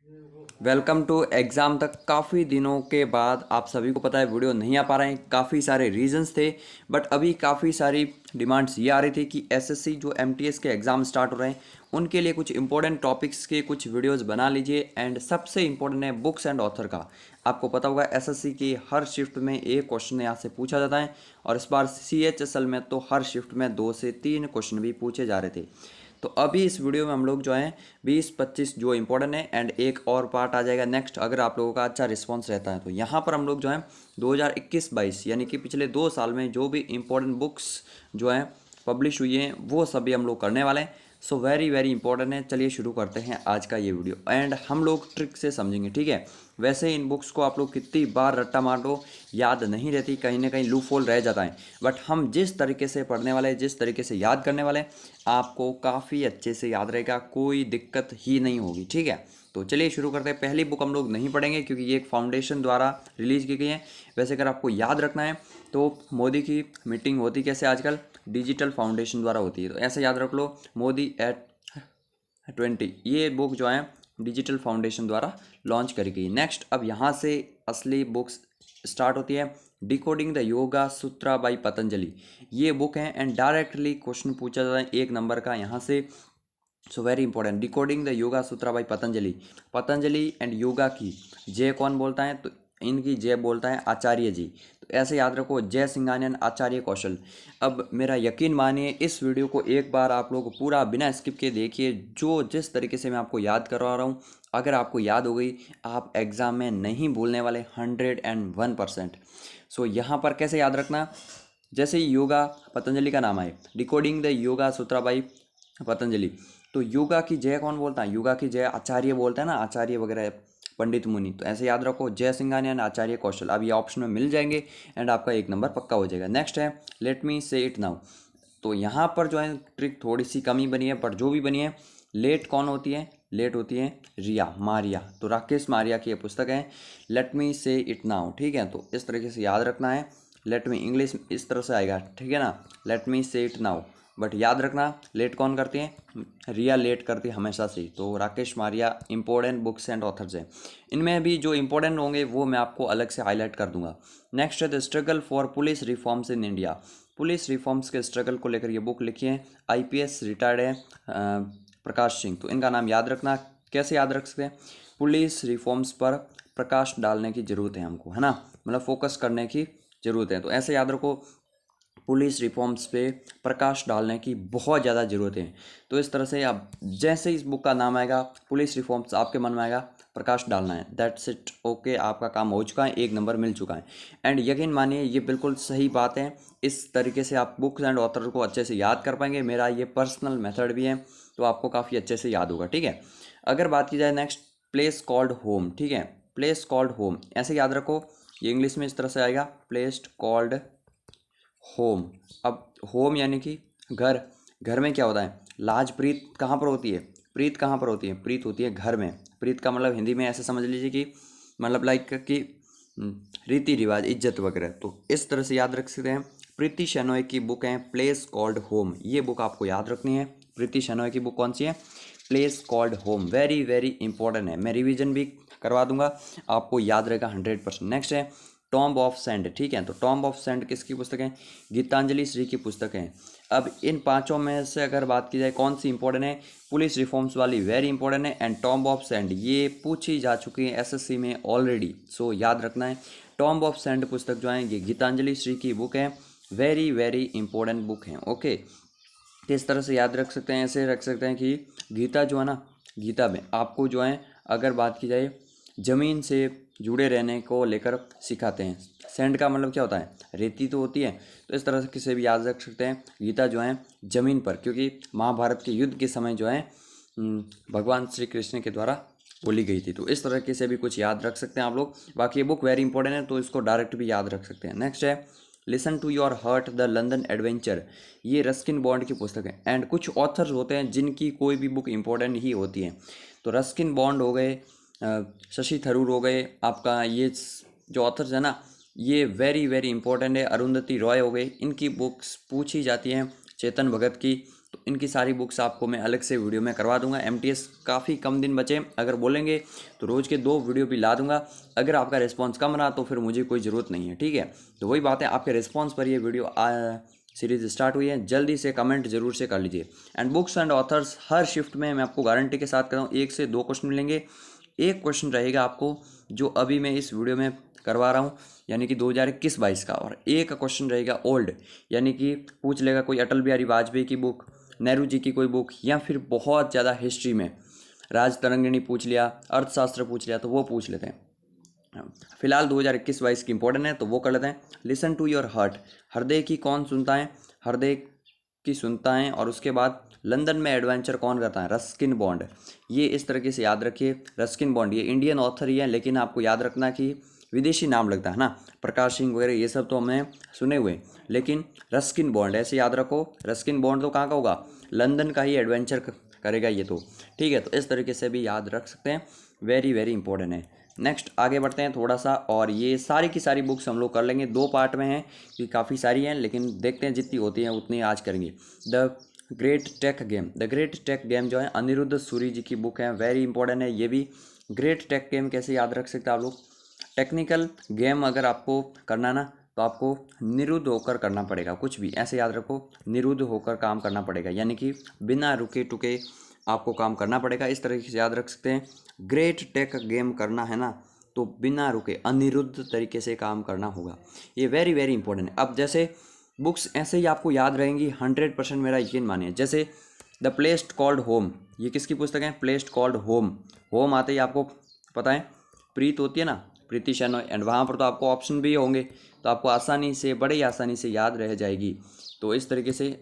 Welcome to exam तक। काफ़ी दिनों के बाद आप सभी को पता है वीडियो नहीं आ पा रहे हैं। काफ़ी सारे रीजंस थे, बट अभी काफ़ी सारी डिमांड्स ये आ रही थी कि एसएससी जो एमटीएस के एग्ज़ाम स्टार्ट हो रहे हैं उनके लिए कुछ इंपॉर्टेंट टॉपिक्स के कुछ वीडियोस बना लीजिए। एंड सबसे इंपॉर्टेंट है बुक्स एंड ऑथर का। आपको पता होगा एसएससी की हर शिफ्ट में एक क्वेश्चन यहाँ से पूछा जाता है, और इस बार सीएचएसएल में तो हर शिफ्ट में 2 से 3 क्वेश्चन भी पूछे जा रहे थे। तो अभी इस वीडियो में हम लोग जो हैं 20-25 जो इंपॉर्टेंट है, एंड एक और पार्ट आ जाएगा नेक्स्ट अगर आप लोगों का अच्छा रिस्पांस रहता है तो। यहाँ पर हम लोग जो है 2021-22 यानी कि पिछले 2 साल में जो भी इंपॉर्टेंट बुक्स जो हैं पब्लिश हुई हैं वो सभी हम लोग करने वाले हैं। सो वेरी वेरी इंपॉर्टेंट है। चलिए शुरू करते हैं आज का ये वीडियो, एंड हम लोग ट्रिक से समझेंगे, ठीक है। वैसे इन बुक्स को आप लोग कितनी बार रट्टा मार लो याद नहीं रहती, कहीं ना कहीं लूप होल रह जाता है। बट हम जिस तरीके से पढ़ने वाले हैं, जिस तरीके से याद करने वाले हैं, आपको काफ़ी अच्छे से याद रहेगा, कोई दिक्कत ही नहीं होगी, ठीक है। तो चलिए शुरू करते हैं। पहली बुक हम लोग नहीं पढ़ेंगे क्योंकि ये एक फाउंडेशन द्वारा रिलीज की गई है। वैसे अगर आपको याद रखना है तो मोदी की मीटिंग होती कैसे आजकल, डिजिटल फाउंडेशन द्वारा होती है, तो ऐसे याद रख लो, मोदी एट 20, ये बुक जो है डिजिटल फाउंडेशन द्वारा लॉन्च करी गई। नेक्स्ट अब यहाँ से असली बुक्स स्टार्ट होती है। Decoding the yoga Sutra by Patanjali, ये बुक है, एंड डायरेक्टली क्वेश्चन पूछा जाता है 1 नंबर का यहाँ से। So very important, decoding the yoga Sutra by Patanjali. Patanjali and yoga की जय कौन बोलता है, तो इनकी जय बोलता है आचार्य जी। तो ऐसे याद रखो, जय सिंघानियन आचार्य कौशल। अब मेरा यकीन मानिए इस वीडियो को एक बार आप लोग पूरा बिना स्किप के देखिए, जो जिस तरीके से मैं आपको याद करवा रहा हूँ अगर आपको याद हो गई आप एग्ज़ाम में नहीं भूलने वाले 101%। सो यहाँ पर कैसे याद रखना, जैसे ही योगा पतंजलि का नाम आए, decoding the yoga Sutra by Patanjali, तो योगा की जय कौन बोलता है, योगा की जय आचार्य बोलता है ना, आचार्य वगैरह पंडित मुनि। तो ऐसे याद रखो, जय सिंघानियन आचार्य कौशल। अब ये ऑप्शन में मिल जाएंगे एंड आपका 1 नंबर पक्का हो जाएगा। नेक्स्ट है लेट मी से इट नाउ। तो यहाँ पर जो है ट्रिक थोड़ी सी कमी बनी है, पर जो भी बनी है, लेट कौन होती है, लेट होती है रिया मारिया। तो राकेश मारिया की ये पुस्तक है लेट मी से इट नाउ, ठीक है। तो इस तरीके से याद रखना है। लेट मी इंग्लिश इस तरह से आएगा, ठीक है ना, लेट मी से इट नाउ। बट याद रखना लेट कौन करती है, रिया लेट करती है हमेशा से। तो Rakesh Maria important books and authors हैं। इनमें भी जो इंपॉर्टेंट होंगे वो मैं आपको अलग से हाईलाइट कर दूंगा। नेक्स्ट है the struggle for police reforms in India. Police reforms के स्ट्रगल को लेकर ये बुक लिखी है, आईपीएस रिटायर्ड है प्रकाश सिंह। तो इनका नाम याद रखना। कैसे याद रख सकते हैं, पुलिस रिफॉर्म्स पर प्रकाश डालने की ज़रूरत है हमको, है ना, मतलब फोकस करने की ज़रूरत है। तो ऐसे याद रखो, पुलिस रिफॉर्म्स पे प्रकाश डालने की बहुत ज़्यादा ज़रूरत है। तो इस तरह से आप जैसे इस बुक का नाम आएगा पुलिस रिफॉर्म्स, आपके मन में आएगा प्रकाश डालना है, दैट्स इट, ओके, आपका काम हो चुका है, 1 नंबर मिल चुका है। एंड यकीन मानिए ये बिल्कुल सही बात है। इस तरीके से आप बुक्स एंड ऑथर को अच्छे से याद कर पाएंगे। मेरा ये पर्सनल मेथड भी है, तो आपको काफ़ी अच्छे से याद होगा, ठीक है। अगर बात की जाए नेक्स्ट, प्लेस कॉल्ड होम, ठीक है, प्लेस कॉल्ड होम ऐसे याद रखो, ये इंग्लिश में इस तरह से आएगा, प्लेस कॉल्ड होम। अब होम यानी कि घर। घर में क्या होता है, लाज प्रीत कहाँ पर होती है, प्रीत कहाँ पर होती है, प्रीत होती है घर में। प्रीत का मतलब हिंदी में ऐसे समझ लीजिए कि मतलब लाइक कि रीति रिवाज इज्जत वगैरह। तो इस तरह से याद रख सकते हैं। प्रीति शेनॉय की बुक है प्लेस कॉल्ड होम, ये बुक आपको याद रखनी है। प्रीति शेनॉय की बुक कौन सी है, place called home. Very very important है, मैं रिवीजन भी करवा दूंगा, आपको याद रहेगा 100%। नेक्स्ट है टॉम्ब ऑफ सेंड, ठीक है। तो टॉम्ब ऑफ सेंड किसकी पुस्तक है, गीतांजलि श्री की पुस्तक है। अब इन पांचों में से अगर बात की जाए कौन सी इंपॉर्टेंट है, पुलिस रिफॉर्म्स वाली वेरी इंपॉर्टेंट है, एंड टॉम्ब ऑफ सेंड ये पूछी जा चुकी है एसएससी में ऑलरेडी, सो याद रखना है। टॉम्ब ऑफ सेंड पुस्तक जो है ये गीतांजलि श्री की बुक है, वेरी वेरी इंपॉर्टेंट बुक है, ओके। तो इस तरह से याद रख सकते हैं, ऐसे रख सकते हैं कि गीता जो है ना, गीता में आपको जो है अगर बात की जाए ज़मीन से जुड़े रहने को लेकर सिखाते हैं। सैंड का मतलब क्या होता है, रेती तो होती है। तो इस तरह से भी याद रख सकते हैं, गीता जो है ज़मीन पर, क्योंकि महाभारत के युद्ध के समय जो है भगवान श्री कृष्ण के द्वारा बोली गई थी। तो इस तरह से भी कुछ याद रख सकते हैं आप लोग। बाकी ये बुक वेरी इंपॉर्टेंट है, तो इसको डायरेक्ट भी याद रख सकते हैं। नेक्स्ट है listen to your heart the London adventure, ये रस्किन बॉन्ड की पुस्तक है। एंड कुछ ऑथर्स होते हैं जिनकी कोई भी बुक इंपॉर्टेंट ही होती है। तो रस्किन बॉन्ड हो गए, शशि थरूर हो गए, आपका ये जो ऑथर्स है ना, ये वेरी वेरी इंपॉर्टेंट है। अरुंधति रॉय हो गए, इनकी बुक्स पूछी जाती हैं। चेतन भगत की तो इनकी सारी बुक्स आपको मैं अलग से वीडियो में करवा दूंगा। एमटीएस काफ़ी कम दिन बचे, अगर बोलेंगे तो रोज़ के 2 वीडियो भी ला दूंगा। अगर आपका रिस्पॉन्स कम रहा तो फिर मुझे कोई ज़रूरत नहीं है, ठीक है। तो वही बात है, आपके रिस्पॉन्स पर ये वीडियो सीरीज स्टार्ट हुई है, जल्दी से कमेंट जरूर से कर लीजिए। And books and authors her shift में मैं आपको गारंटी के साथ कहता हूँ 1 से 2 क्वेश्चन मिलेंगे। एक क्वेश्चन रहेगा आपको जो अभी मैं इस वीडियो में करवा रहा हूँ, यानी कि 2021-22 का, और एक क्वेश्चन रहेगा ओल्ड, यानी कि पूछ लेगा कोई अटल बिहारी वाजपेयी की बुक, नेहरू जी की कोई बुक, या फिर बहुत ज़्यादा हिस्ट्री में राज तरंगिणी पूछ लिया, अर्थशास्त्र पूछ लिया, तो वो पूछ लेते हैं। फिलहाल 2021-22 की इंपॉर्टेंट है तो वो कर लेते हैं। लिसन टू योर हार्ट, हृदय की कौन सुनता है, हृदय की सुनता है। और उसके बाद लंदन में एडवेंचर कौन करता है, रस्किन बॉन्ड। ये इस तरीके से याद रखिए, रस्किन बॉन्ड ये इंडियन ऑथर ही है, लेकिन आपको याद रखना कि विदेशी नाम लगता है ना, प्रकाश सिंह वगैरह ये सब तो हमने सुने हुए, लेकिन रस्किन बॉन्ड ऐसे याद रखो। रस्किन बॉन्ड तो कहाँ का होगा, लंदन का ही एडवेंचर करेगा ये तो, ठीक है। तो इस तरीके से भी याद रख सकते हैं, वेरी वेरी इंपॉर्टेंट है। नेक्स्ट आगे बढ़ते हैं थोड़ा सा, और ये सारी की सारी बुक्स हम लोग कर लेंगे, 2 पार्ट में हैं कि काफ़ी सारी हैं, लेकिन देखते हैं जितनी होती हैं उतनी आज करेंगे। The great tech game, the great tech game जो है अनिरुद्ध सूरी जी की बुक है, वेरी इंपॉर्टेंट है ये भी। ग्रेट टेक गेम कैसे याद रख सकते हैं आप लोग, टेक्निकल गेम अगर आपको करना ना तो आपको निरुद्ध होकर करना पड़ेगा, कुछ भी ऐसे याद रखो, निरुद्ध होकर काम करना पड़ेगा, यानी कि बिना रुके टुके आपको काम करना पड़ेगा, इस तरीके से याद रख सकते हैं। ग्रेट टेक गेम करना है ना तो बिना रुके अनिरुद्ध तरीके से काम करना होगा, ये वेरी वेरी इंपॉर्टेंट है। अब जैसे बुक्स ऐसे ही आपको याद रहेंगी 100%, मेरा यकीन मानिए। जैसे द प्लेस कॉल्ड होम, ये किसकी पुस्तक है, प्लेस कॉल्ड होम। होम आते ही आपको पता है प्रीत होती है ना, प्रीति शेनॉय, एंड वहाँ पर तो आपको ऑप्शन भी होंगे, तो आपको आसानी से, बड़े ही आसानी से याद रह जाएगी। तो इस तरीके से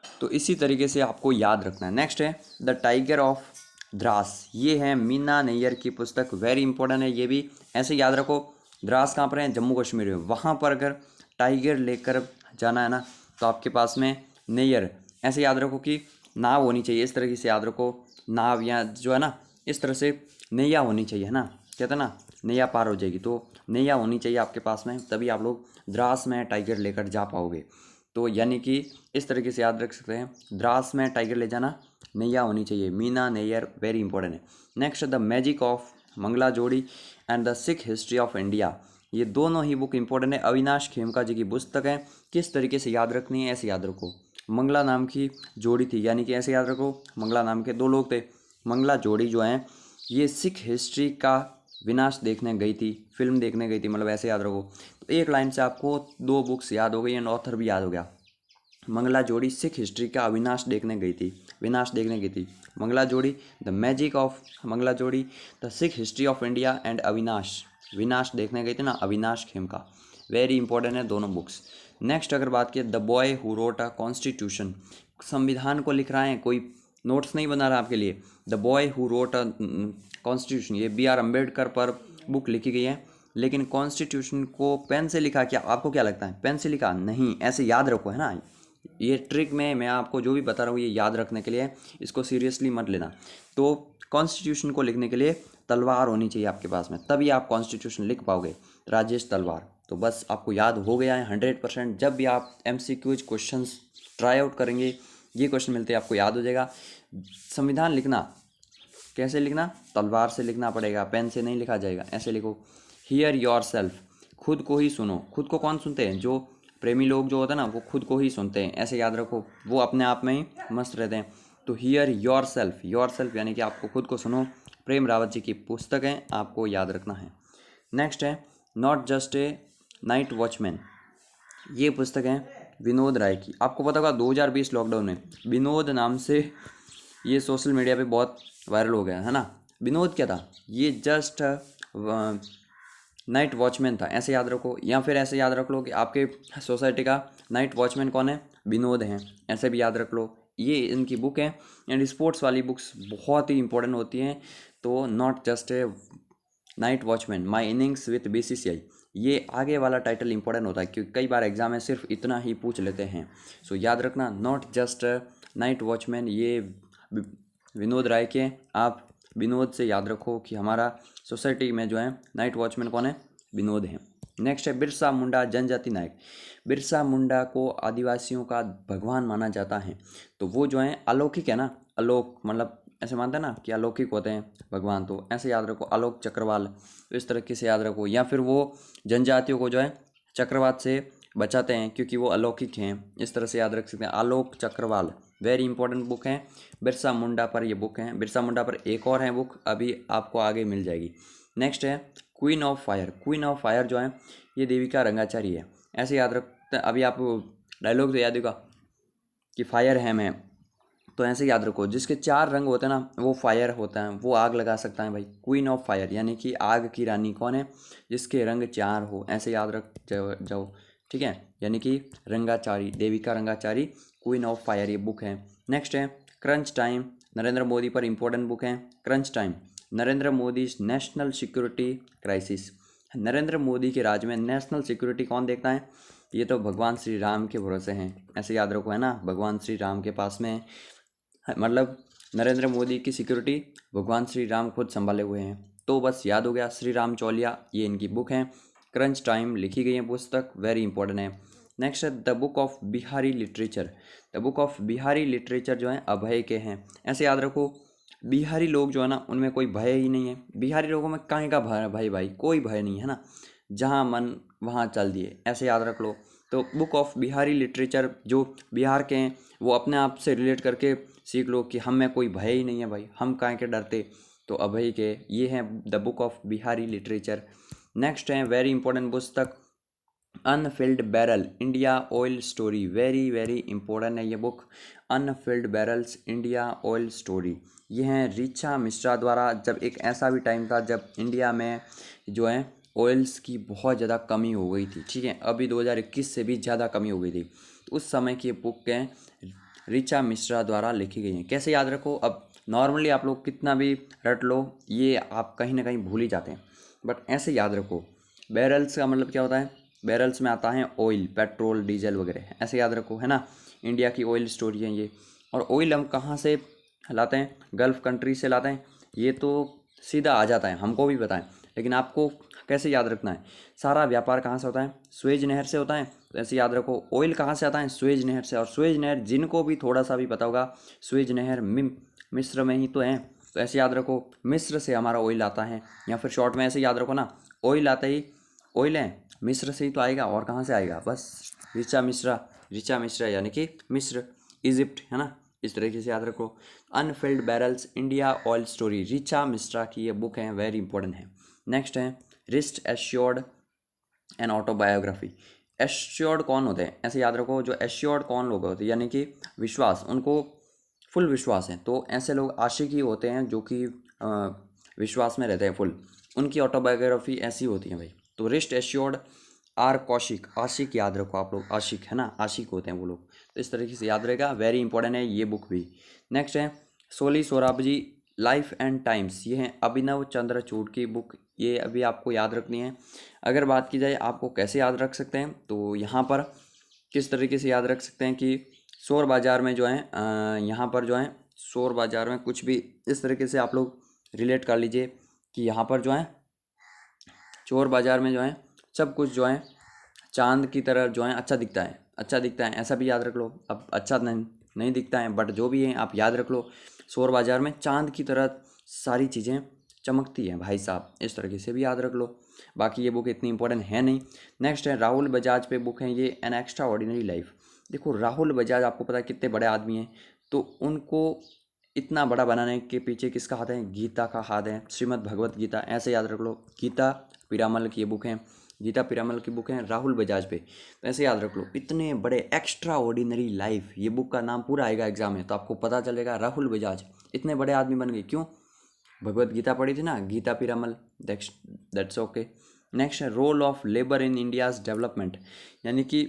तो इसी तरीके से आपको याद रखना है। नेक्स्ट है द टाइगर ऑफ द्रास, ये है मीना नैयर की पुस्तक, वेरी इंपॉर्टेंट है ये भी, ऐसे याद रखो। द्रास कहाँ पर है, जम्मू कश्मीर में, वहाँ पर अगर टाइगर लेकर जाना है ना तो आपके पास में नैयर, ऐसे याद रखो कि नाव होनी चाहिए, इस तरीके से याद रखो, नाव या जो है ना इस तरह से नैया होनी चाहिए, है ना, कहते हैं ना नैया पार हो जाएगी, तो नैया होनी चाहिए आपके पास में, तभी आप लोग द्रास में टाइगर लेकर जा पाओगे। तो यानी कि इस तरीके से याद रख सकते हैं, द्रास में टाइगर ले जाना, नैया होनी चाहिए, मीना नैयर, वेरी इंपॉर्टेंट है। Next the magic of Mangalajodi and the Sikh history of India, ये दोनों ही बुक इंपॉर्टेंट है, अविनाश खेमका जी की पुस्तक है। किस तरीके से याद रखनी है, ऐसे याद रखो, मंगला नाम की जोड़ी थी, यानी कि ऐसे याद रखो, मंगला नाम के 2 लोग थे, मंगला जोड़ी जो हैं ये सिख हिस्ट्री का विनाश देखने गई थी, फिल्म देखने गई थी, मतलब ऐसे याद रखो। तो एक लाइन से आपको 2 बुक्स याद हो गई एंड ऑथर भी याद हो गया। मंगला जोड़ी सिख हिस्ट्री का अविनाश देखने गई थी, विनाश देखने गई थी, मंगला जोड़ी द मैजिक ऑफ मंगला जोड़ी, the Sikh history of India and Avinash, विनाश देखने गई थी ना, अविनाश खेमका, वेरी इंपॉर्टेंट है दोनों बुक्स। नेक्स्ट अगर बात की the boy who wrote a constitution, संविधान को लिख रहा है, कोई नोट्स नहीं बना रहा आपके लिए, the boy who wrote a constitution, ये B.R. अम्बेडकर पर बुक लिखी गई है, लेकिन कॉन्स्टिट्यूशन को पेन से लिखा, क्या आपको क्या लगता है पेन से लिखा, नहीं, ऐसे याद रखो, है ना, ये ट्रिक में मैं आपको जो भी बता रहा हूँ ये याद रखने के लिए, इसको सीरियसली मत लेना। तो कॉन्स्टिट्यूशन को लिखने के लिए तलवार होनी चाहिए आपके पास में, तभी आप कॉन्स्टिट्यूशन लिख पाओगे, राजेश तलवार। तो बस आपको याद हो गया है 100%, जब भी आप MCQs क्वेश्चन ट्राई आउट करेंगे ये क्वेश्चन मिलते हैं आपको याद हो जाएगा। संविधान लिखना कैसे लिखना, तलवार से लिखना पड़ेगा, पेन से नहीं लिखा जाएगा, ऐसे लिखो। हियर योर सेल्फ, खुद को ही सुनो, खुद को कौन सुनते हैं, जो प्रेमी लोग जो होते हैं ना वो खुद को ही सुनते हैं, ऐसे याद रखो, वो अपने आप में ही मस्त रहते हैं। तो हियर योर सेल्फ यानी कि आपको खुद को सुनो, प्रेम रावत जी की पुस्तक है, आपको याद रखना है। नेक्स्ट है not just a night watchman, ये पुस्तक है विनोद राय की, आपको पता होगा 2020 लॉकडाउन में विनोद नाम से ये सोशल मीडिया पे बहुत वायरल हो गया है ना। विनोद क्या था, ये जस्ट नाइट वॉचमैन था, ऐसे याद रखो, या फिर ऐसे याद रख लो कि आपके सोसाइटी का नाइट वॉचमैन कौन है, विनोद हैं, ऐसे भी याद रख लो। ये इनकी बुक है, एंड स्पोर्ट्स वाली बुक्स बहुत ही इंपॉर्टेंट होती हैं। तो not just a night watchman, my innings with BCCI, ये आगे वाला टाइटल इंपॉर्टेंट होता है क्योंकि कई बार एग्जाम में सिर्फ इतना ही पूछ लेते हैं। सो याद रखना नॉट जस्ट नाइट वॉचमैन, ये विनोद राय के, आप विनोद से याद रखो कि हमारा सोसाइटी में जो है नाइट वॉचमैन कौन है, विनोद हैं। नेक्स्ट है बिरसा मुंडा जनजाति नायक। बिरसा मुंडा को आदिवासियों का भगवान माना जाता है। तो वो जो है अलौकिक है ना, अलौक मतलब ऐसे मानते हैं ना कि अलौकिक होते हैं भगवान, तो ऐसे याद रखो आलोक चक्रवाल, तो इस तरीके से याद रखो। या फिर वो जनजातियों को जो है चक्रवात से बचाते हैं क्योंकि वो अलौकिक हैं, इस तरह से याद रख सकते हैं। आलोक चक्रवाल वेरी इंपॉर्टेंट बुक है। बिरसा मुंडा पर ये बुक है। बिरसा मुंडा पर एक और है बुक, अभी आपको आगे मिल जाएगी। नेक्स्ट है queen of fire. Queen of fire जो है ये देविका रंगाचारी है, ऐसे याद रखते हैं। अभी आप डायलॉग तो याद होगा कि फायर है मैं, तो ऐसे याद रखो जिसके 4 रंग होते हैं ना वो फायर होता है, वो आग लगा सकता है भाई। क्वीन ऑफ फायर यानी कि आग की रानी कौन है, जिसके रंग 4 हो, ऐसे याद रख जाओ ठीक है। यानी कि Rangachari, Devika Rangachari queen of fire ये बुक है। नेक्स्ट है क्रंच टाइम, नरेंद्र मोदी पर इंपॉर्टेंट बुक है। Crunch time Narendra Modi national security crisis. Narendra Modi के राज में नेशनल सिक्योरिटी कौन देखता है, ये तो भगवान श्री राम के भरोसे हैं, ऐसे याद रखो है ना, भगवान श्री राम के पास में मतलब नरेंद्र मोदी की सिक्योरिटी भगवान श्री राम खुद संभाले हुए हैं। तो बस याद हो गया, श्री राम चौलिया ये इनकी बुक है। क्रंच टाइम लिखी गई है पुस्तक, वेरी इंपॉर्टेंट है। नेक्स्ट है the book of Bihari literature. The book of Bihari literature जो है अभय के हैं, ऐसे याद रखो। बिहारी लोग जो है ना उनमें कोई भय ही नहीं है, बिहारी लोगों में काहे का भय भाई, भाई कोई भय नहीं है ना, जहाँ मन वहाँ चल दिए, ऐसे याद रख लो। तो बुक ऑफ बिहारी लिटरेचर जो बिहार के हैं वो अपने आप से रिलेट करके सीख लो कि हम में कोई भय ही नहीं है भाई, हम काहे के डरते। तो अभय के ये हैं the book of Bihari literature. Next है वेरी इंपॉर्टेंट पुस्तक Anfield barrel India oil story, very very important है ये book. Anfield barrels India oil story, ये हैं ऋचा मिश्रा द्वारा। जब एक ऐसा भी टाइम था जब इंडिया में जो है ऑयल्स की बहुत ज़्यादा कमी हो गई थी, ठीक है, अभी 2021 से भी ज़्यादा कमी हो गई थी, तो उस समय की बुक है ऋचा मिश्रा द्वारा लिखी गई हैं। कैसे याद रखो, अब नॉर्मली आप लोग कितना भी रट लो ये आप कहीं ना कहीं भूल ही जाते हैं, बट ऐसे याद रखो। बैरल्स का मतलब क्या होता है, बैरल्स में आता है ऑयल, पेट्रोल, डीजल वगैरह, ऐसे याद रखो है ना। इंडिया की ऑयल स्टोरी है ये। और ऑयल हम कहाँ से लाते हैं, गल्फ़ कंट्री से लाते हैं, ये तो सीधा आ जाता है, हमको भी पता है, लेकिन आपको कैसे याद रखना है। सारा व्यापार कहाँ से होता है, स्वेज नहर से होता है, तो ऐसे याद रखो। ऑयल कहाँ से आता है, स्वेज नहर से। और स्वेज नहर जिनको भी थोड़ा सा भी पता होगा, स्वेज नहर मिस्र में ही तो है, तो ऐसे याद रखो मिस्र से हमारा ऑयल आता है। या फिर शॉर्ट में ऐसे याद रखो ना, ऑयल आता ही ऑयल है मिस्र से ही तो आएगा, और कहाँ से आएगा, बस ऋचा मिश्रा, ऋचा मिश्रा यानी कि मिस्र, इजिप्ट है ना, इस तरीके से याद रखो। Anfield barrels India oil story, Richa Mishra की ये बुक है, वेरी इंपॉर्टेंट है। नेक्स्ट है wrist assured an autobiography. Assured कौन होते हैं, ऐसे याद रखो, जो एश्योर्ड कौन लोग होते हैं यानी कि विश्वास, उनको फुल विश्वास है, तो ऐसे लोग आशिक ही होते हैं जो कि विश्वास में रहते हैं फुल, उनकी ऑटोबायोग्राफी ऐसी होती है भाई। तो रिस्ट एश्योर्ड आर कौशिक, आशिक याद रखो आप लोग, आशिक है ना, आशिक होते हैं वो लोग, तो इस तरीके से याद रहेगा, वेरी इंपॉर्टेंट है ये बुक भी। नेक्स्ट है Soli Sorabjee life and times, ये है अभिनव चंद्रचूड़ की बुक, ये अभी आपको याद रखनी है। अगर बात की जाए आपको कैसे याद रख सकते हैं, तो यहाँ पर किस तरीके से याद रख सकते हैं कि शोर बाज़ार में जो है यहाँ पर जो है शोर बाज़ार में कुछ भी इस तरीके से आप लोग रिलेट कर लीजिए कि यहाँ पर जो है चोर बाज़ार में जो है सब कुछ जो है चांद की तरह जो है अच्छा दिखता है, अच्छा दिखता है, ऐसा भी याद रख लो। अब अच्छा नहीं दिखता है, बट जो भी है आप याद रख लो, शोर बाज़ार में चांद की तरह सारी चीज़ें चमकती हैं भाई साहब, इस तरीके से भी याद रख लो। बाकी ये बुक इतनी इंपॉर्टेंट है नहीं। नेक्स्ट है राहुल बजाज पे बुक है ये, एन एक्स्ट्रा ऑर्डिनरी लाइफ। देखो राहुल बजाज आपको पता है कितने बड़े आदमी हैं, तो उनको इतना बड़ा बनाने के पीछे किसका हाथ है, गीता का हाथ है, श्रीमद् भगवत गीता, ऐसे याद रख लो। गीता पीरामल की ये बुक है, गीता पीरामल की बुक है राहुल बजाज पे, तो ऐसे याद रख लो। इतने बड़े एक्स्ट्रा ऑर्डिनरी लाइफ, ये बुक का नाम पूरा आएगा एग्जाम में तो आपको पता चलेगा राहुल बजाज इतने बड़े आदमी बन गए क्यों, भगवत गीता पढ़ी थी ना, Gita Piramal, that's okay. Next है role of labour in India's development, यानी कि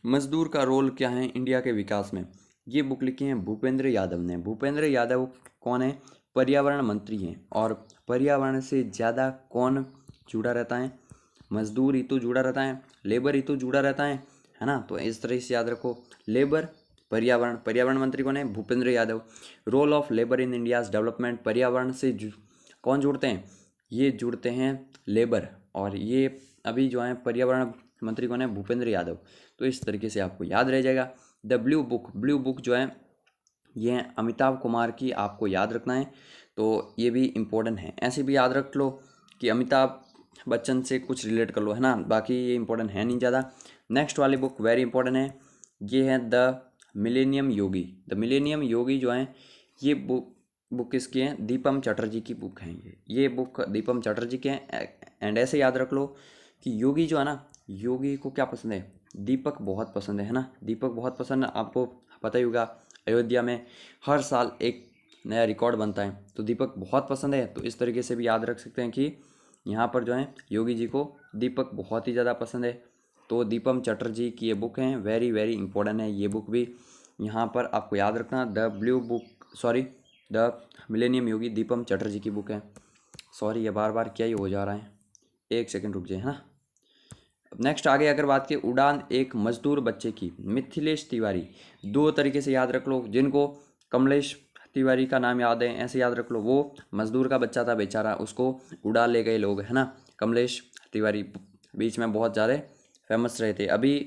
मजदूर का रोल क्या है इंडिया के विकास में, ये बुक लिखी है भूपेंद्र यादव ने। भूपेंद्र यादव कौन है, पर्यावरण मंत्री हैं, और पर्यावरण से ज़्यादा कौन जुड़ा रहता है, मजदूर ही तो जुड़ा रहता है, लेबर ही तो जुड़ा रहता है ना, तो इस तरह से याद रखो लेबर पर्यावरण, पर्यावरण मंत्री कौन है, Bhupendra Yadav. Role of labour in India's development, पर्यावरण से कौन जुड़ते हैं, ये जुड़ते हैं लेबर, और ये अभी जो है पर्यावरण मंत्री कौन है, भूपेंद्र यादव। तो इस तरीके से आपको याद रह जाएगा। द ब्लू बुक जो है ये है अमिताभ कुमार की, आपको याद रखना है। तो ये भी इम्पोर्टेंट है, ऐसे भी याद रख लो कि अमिताभ बच्चन से कुछ रिलेट कर लो, है ना, बाकी ये इम्पोर्टेंट है नहीं ज़्यादा। नेक्स्ट वाली बुक वेरी इंपॉर्टेंट है, ये है the millennium yogi. The millennium yogi जो है ये बुक किसकी है, दीपम चटर्जी की बुक है। ये बुक दीपम चटर्जी के हैं। एंड ऐसे याद रख लो कि योगी जो है ना, योगी को क्या पसंद है, दीपक बहुत पसंद है ना, दीपक बहुत पसंद है। आपको पता ही होगा अयोध्या में हर साल एक नया रिकॉर्ड बनता है, तो दीपक बहुत पसंद है। तो इस तरीके से भी याद रख सकते हैं कि यहाँ पर जो है योगी जी को दीपक बहुत ही ज़्यादा पसंद है। तो दीपम चटर्जी की ये बुक हैं, वेरी वेरी इंपॉर्टेंट है ये बुक भी। यहाँ पर आपको याद रखना द मिलेनियम योगी दीपम चटर्जी की बुक है। सॉरी ये बार बार क्या ही हो जा रहा है, एक सेकंड रुक जाए, है ना। नेक्स्ट आगे अगर बात की उड़ान एक मजदूर बच्चे की, मिथिलेश तिवारी। दो तरीके से याद रख लो, जिनको कमलेश तिवारी का नाम याद है ऐसे याद रख लो, वो मजदूर का बच्चा था बेचारा, उसको उड़ा ले गए लोग, है ना। कमलेश तिवारी बीच में बहुत ज़्यादा फेमस रहे थे। अभी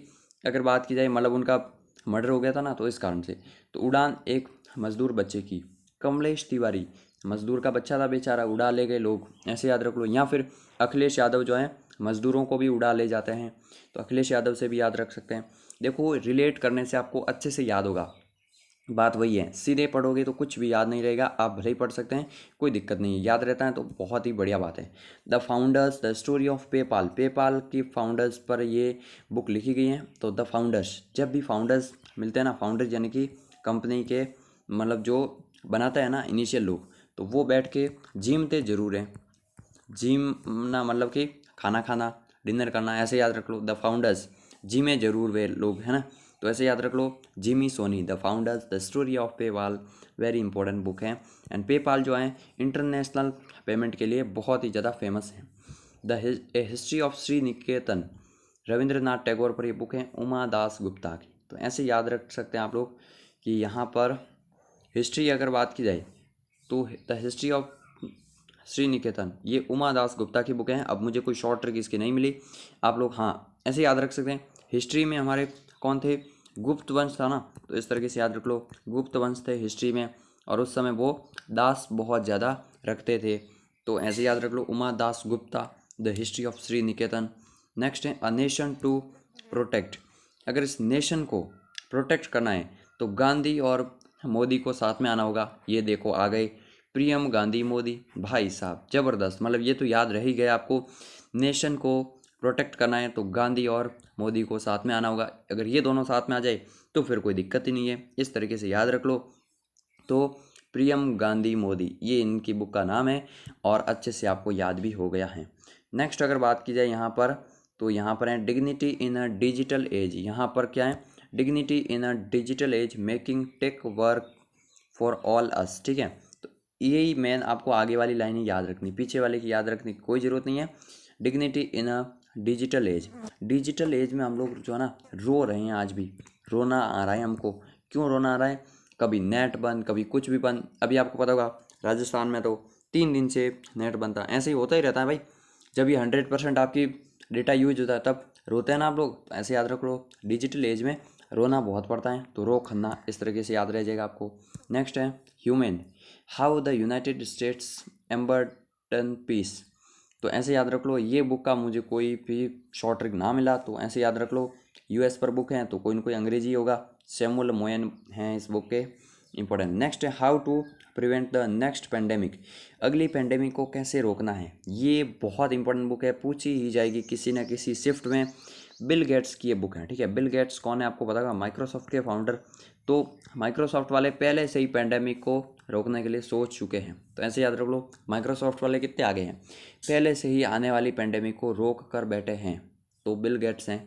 अगर बात की जाए मतलब उनका मर्डर हो गया था ना, तो इस कारण से। तो उड़ान एक मजदूर बच्चे की, कमलेश तिवारी मजदूर का बच्चा था बेचारा, उड़ा ले गए लोग, ऐसे याद रख लो। या फिर अखिलेश यादव जो है मजदूरों को भी उड़ा ले जाते हैं, तो अखिलेश यादव से भी याद रख सकते हैं। देखो रिलेट करने से आपको अच्छे से याद होगा, बात वही है। सीधे पढ़ोगे तो कुछ भी याद नहीं रहेगा, आप भले ही पढ़ सकते हैं, कोई दिक्कत नहीं है, याद रहता है तो बहुत ही बढ़िया बात है। The founders the story of PayPal, PayPal की फाउंडर्स पर ये बुक लिखी गई है। तो द फाउंडर्स, जब भी फाउंडर्स मिलते हैं ना, फाउंडर्स यानी कि कंपनी के मतलब जो बनाता है ना इनिशियल लोग, तो वो बैठ के जिमते जरूर हैं, जिम ना मतलब कि खाना खाना, डिनर करना, ऐसे याद रख लो। द फाउंडर्स जिमे जरूर वे लोग, है ना, तो ऐसे याद रख लो। Jimmy Soni the founders the story of PayPal, very important book है। एंड पेपाल जो है इंटरनेशनल पेमेंट के लिए बहुत ही ज़्यादा फेमस है। द हिस्ट्री ऑफ श्री निकेतन, रविंद्रनाथ टैगोर पर ये बुक है, उमा दास गुप्ता की। तो ऐसे याद रख सकते हैं आप लोग कि यहाँ पर हिस्ट्री अगर बात की जाए तो द हिस्ट्री ऑफ श्री निकेतन ये उमा दास गुप्ता की बुक है। अब मुझे कोई शॉर्ट ट्रिक इसकी नहीं मिली, आप लोग हाँ ऐसे याद रख सकते हैं। हिस्ट्री में हमारे कौन थे, गुप्त वंश था ना, तो इस तरीके से याद रख लो, गुप्त वंश थे हिस्ट्री में, और उस समय वो दास बहुत ज़्यादा रखते थे, तो ऐसे याद रख लो Uma Das Gupta, the history of Sri Niketan. Next है अ नेशन टू प्रोटेक्ट, अगर इस नेशन को प्रोटेक्ट करना है तो गांधी और मोदी को साथ में आना होगा। ये देखो आ गए प्रियम गांधी मोदी, भाई साहब ज़बरदस्त, मतलब ये तो याद रह ही गया आपको। नेशन को प्रोटेक्ट करना है तो गांधी और मोदी को साथ में आना होगा, अगर ये दोनों साथ में आ जाए तो फिर कोई दिक्कत ही नहीं है, इस तरीके से याद रख लो। तो प्रियम गांधी मोदी ये इनकी बुक का नाम है, और अच्छे से आपको याद भी हो गया है। नेक्स्ट अगर बात की जाए यहाँ पर, तो यहाँ पर है dignity in a digital age. यहाँ पर क्या है, dignity in a digital age making tech work for all us, ठीक है। तो यही मेन आपको आगे वाली लाइनें याद रखनी, पीछे वाले की याद रखने की कोई ज़रूरत नहीं है। Dignity in a digital as, digital age में हम लोग जो है ना रो रहे हैं, आज भी रोना आ रहा है हमको। क्यों रोना आ रहा है, कभी नेट बंद, कभी कुछ भी बंद। अभी आपको पता होगा राजस्थान में तो 3 दिन से नेट बंद था, ऐसे ही होता ही रहता है भाई। जब ये 100% आपकी डेटा यूज होता है तब रोते हैं ना आप लोग, तो ऐसे याद रख लो डिजिटल एज में रोना बहुत पड़ता है, तो रो खन्ना, इस तरीके से याद रह जाएगा आपको। नेक्स्ट है human, how the United States एम्बर्टन पीस। तो ऐसे याद रख लो, ये बुक का मुझे कोई भी शॉर्ट ट्रिक ना मिला, तो ऐसे याद रख लो। यूएस पर बुक है तो कोई ना कोई अंग्रेजी होगा, सैमुअल मोयन हैं इस बुक के इंपॉर्टेंट। नेक्स्ट है how to prevent the next pandemic, अगली पेंडेमिक को कैसे रोकना है, ये बहुत इंपॉर्टेंट बुक है, पूछी ही जाएगी किसी ना किसी शिफ्ट में। बिल गेट्स की ये बुक है, ठीक है। बिल गेट्स कौन है आपको पता होगा, माइक्रोसॉफ्ट के फाउंडर। तो माइक्रोसॉफ्ट वाले पहले से ही पेंडेमिक को रोकने के लिए सोच चुके हैं, तो ऐसे याद रख लो माइक्रोसॉफ्ट वाले कितने आगे हैं, पहले से ही आने वाली पेंडेमिक को रोक कर बैठे हैं, तो बिल गेट्स हैं।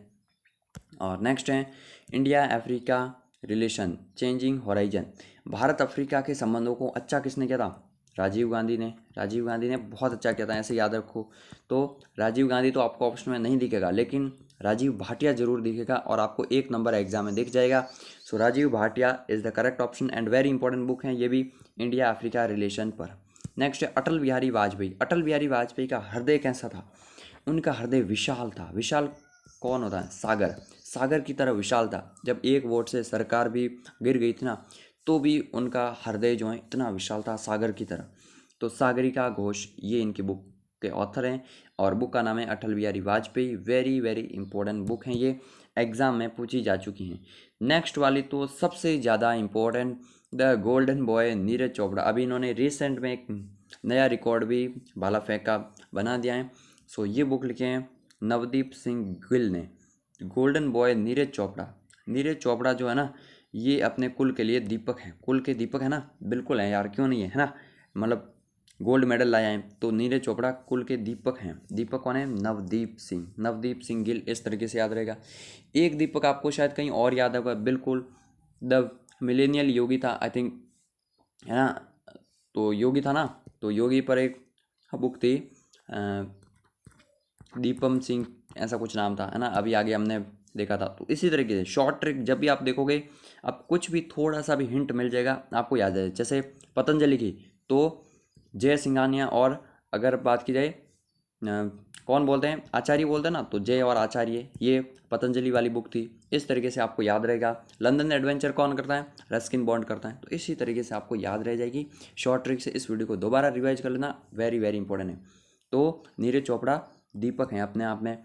और नेक्स्ट है India Africa relation changing horizon, Bharat Africa के संबंधों को अच्छा किसने किया था, राजीव गांधी ने। राजीव गांधी ने बहुत अच्छा किया था, ऐसे याद रखो। तो राजीव गांधी तो आपको ऑप्शन में नहीं दिखेगा, लेकिन राजीव भाटिया जरूर दिखेगा, और आपको 1 नंबर एग्जाम में दिख जाएगा। So Rajiv Bhatia is the correct option, and very important book है ये भी इंडिया अफ्रीका रिलेशन पर। नेक्स्ट है अटल बिहारी वाजपेयी, अटल बिहारी वाजपेयी का हृदय कैसा था, उनका हृदय विशाल था। विशाल कौन होता है? सागर। सागर की तरह विशाल था। जब एक वोट से सरकार भी गिर गई थी ना, तो भी उनका हृदय जो है इतना विशाल था सागर की तरह। तो सागरिका घोष ये इनकी बुक के ऑथर हैं और बुक का नाम है Atal Bihari Vajpayee. Very very important book है ये, एग्जाम में पूछी जा चुकी हैं। नेक्स्ट वाली तो सबसे ज़्यादा important, the golden boy Neeraj Chopra. अभी इन्होंने रिसेंट में एक नया रिकॉर्ड भी भाला फेंक का बना दिया है। सो ये बुक लिखे हैं नवदीप सिंह गिल ने, गोल्डन बॉय नीरज चोपड़ा। नीरज चोपड़ा जो है ना, ये अपने कुल के लिए दीपक है, कुल के दीपक है ना, बिल्कुल है यार, क्यों नहीं है ना, मतलब गोल्ड मेडल लाया है। तो नीरज चोपड़ा कुल के दीपक हैं। दीपक कौन है? नवदीप सिंह, नवदीप सिंह गिल, इस तरीके से याद रहेगा। एक दीपक आपको शायद कहीं और याद होगा, बिल्कुल द मिलेनियल योगी था आई थिंक, है ना, तो योगी था ना, तो योगी पर एक बुक थी दीपम सिंह, ऐसा कुछ नाम था, है ना, अभी आगे हमने देखा था। तो इसी तरीके से शॉर्ट ट्रिक जब भी आप देखोगे, आप कुछ भी थोड़ा सा भी हिंट मिल जाएगा आपको याद है। जैसे पतंजलि की तो जय सिंघानिया, और अगर बात की जाए कौन बोलते हैं, आचार्य बोलते हैं ना, तो जय और आचार्य, ये पतंजलि वाली बुक थी। इस तरीके से आपको याद रहेगा। लंदन एडवेंचर कौन करता है? रस्किन बॉन्ड करता है। तो इसी तरीके से आपको याद रह जाएगी शॉर्ट ट्रिक से। इस वीडियो को दोबारा रिवाइज कर लेना, वेरी वेरी इंपॉर्टेंट है। तो नीरज चोपड़ा दीपक हैं अपने आप में।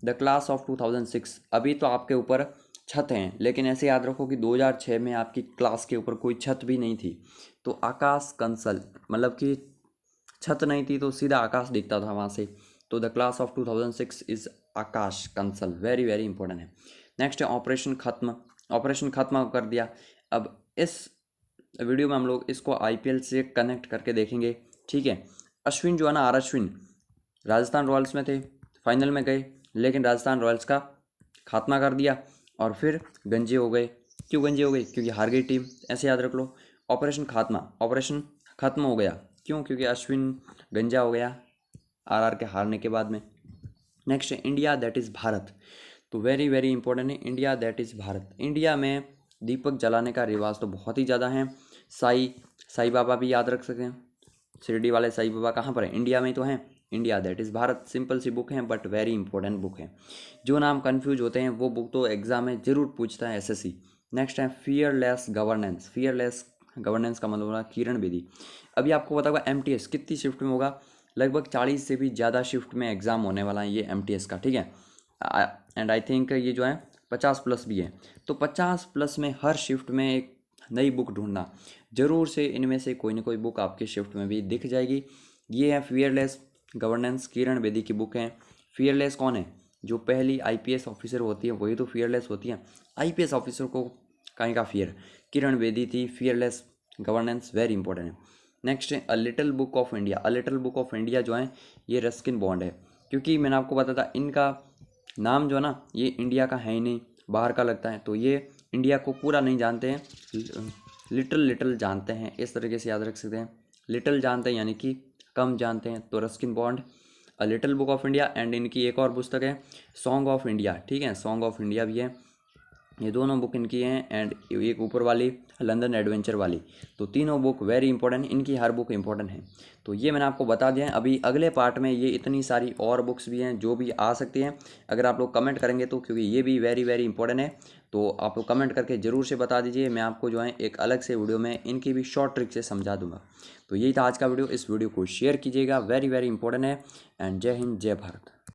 द क्लास ऑफ 2006, अभी तो आपके ऊपर छत हैं, लेकिन ऐसे याद रखो कि 2006 में आपकी क्लास के ऊपर कोई छत भी नहीं थी। तो आकाश कंसल, मतलब कि छत नहीं थी तो सीधा आकाश दिखता था वहाँ से। तो the class of 2006 is Akash Kansal, very very important है। नेक्स्ट है ऑपरेशन खत्म। ऑपरेशन खत्म कर दिया। अब इस वीडियो में हम लोग इसको आईपीएल से कनेक्ट करके देखेंगे, ठीक है। अश्विन जो है ना, आर अश्विन, राजस्थान रॉयल्स में थे, फाइनल में गए, लेकिन राजस्थान रॉयल्स का खात्मा कर दिया और फिर गंजे हो गए। क्यों गंजे हो गए? क्योंकि हार गई टीम, ऐसे याद रख लो। ऑपरेशन खात्मा, ऑपरेशन खत्म हो गया, क्यों? क्योंकि अश्विन गंजा हो गया आरआर के हारने के बाद में। नेक्स्ट है इंडिया दैट इज़ भारत। तो वेरी वेरी इंपॉर्टेंट है, India that is Bharat. India में दीपक जलाने का रिवाज तो बहुत ही ज़्यादा है। साई बाबा भी याद रख सकते हैं। शिरडी वाले साई बाबा कहाँ पर है? इंडिया में ही तो हैं। India that is Bharat, simple सी बुक है बट वेरी इंपॉर्टेंट बुक है। जो नाम कन्फ्यूज होते हैं वो बुक तो एग्जाम में जरूर पूछता है एसएससी। नेक्स्ट है फियरलेस गवर्नेंस। फियरलेस गवर्नेंस का मतलब होगा किरण बेदी। अभी आपको पता होगा एमटीएस कितनी शिफ्ट में होगा, लगभग 40 से भी ज़्यादा शिफ्ट में एग्ज़ाम होने वाला है ये एमटीएस का, ठीक है। एंड आई थिंक ये जो है 50+ भी है। तो 50+ में हर शिफ्ट में एक नई बुक ढूंढना, ज़रूर से इनमें से कोई ना कोई बुक आपके शिफ्ट में भी दिख जाएगी। ये है फियरलेस गवर्नेंस, किरण बेदी की बुक है। फियरलेस कौन है? जो पहली आईपीएस ऑफिसर होती है वही तो फियरलेस होती है। आईपीएस ऑफिसर को कहीं का फियर? किरण बेदी थी। फियरलेस गवर्नेंस वेरी इंपॉर्टेंट है। नेक्स्ट है a little book of India. A little book of India जो है ये रस्किन बॉन्ड है, क्योंकि मैंने आपको बताया था इनका नाम जो है ना, ये इंडिया का है ही नहीं, बाहर का लगता है। तो ये इंडिया को पूरा नहीं जानते हैं, लिटिल लिटिल जानते हैं, इस तरीके से याद रख सकते हैं। लिटिल जानते हैं यानी कि कम जानते हैं। तो Ruskin bond, a little book of India, and इनकी एक और पुस्तक है सॉन्ग ऑफ इंडिया, ठीक है, सॉन्ग ऑफ इंडिया भी है। ये दोनों बुक इनकी हैं, एंड एक ऊपर वाली लंदन एडवेंचर वाली। तो तीनों बुक वेरी इंपॉर्टेंट, इनकी हर बुक इंपॉर्टेंट है। तो ये मैंने आपको बता दिया है। अभी अगले पार्ट में ये इतनी सारी और बुक्स भी हैं जो भी आ सकती हैं, अगर आप लोग कमेंट करेंगे तो, क्योंकि ये भी वेरी वेरी इंपॉर्टेंट है। तो आप लोग कमेंट करके ज़रूर से बता दीजिए, मैं आपको जो है एक अलग से वीडियो में इनकी भी शॉर्ट ट्रिक से समझा दूंगा। तो यही था आज का वीडियो। इस वीडियो को शेयर कीजिएगा, वेरी वेरी इंपॉर्टेंट है। एंड जय हिंद, जय भारत।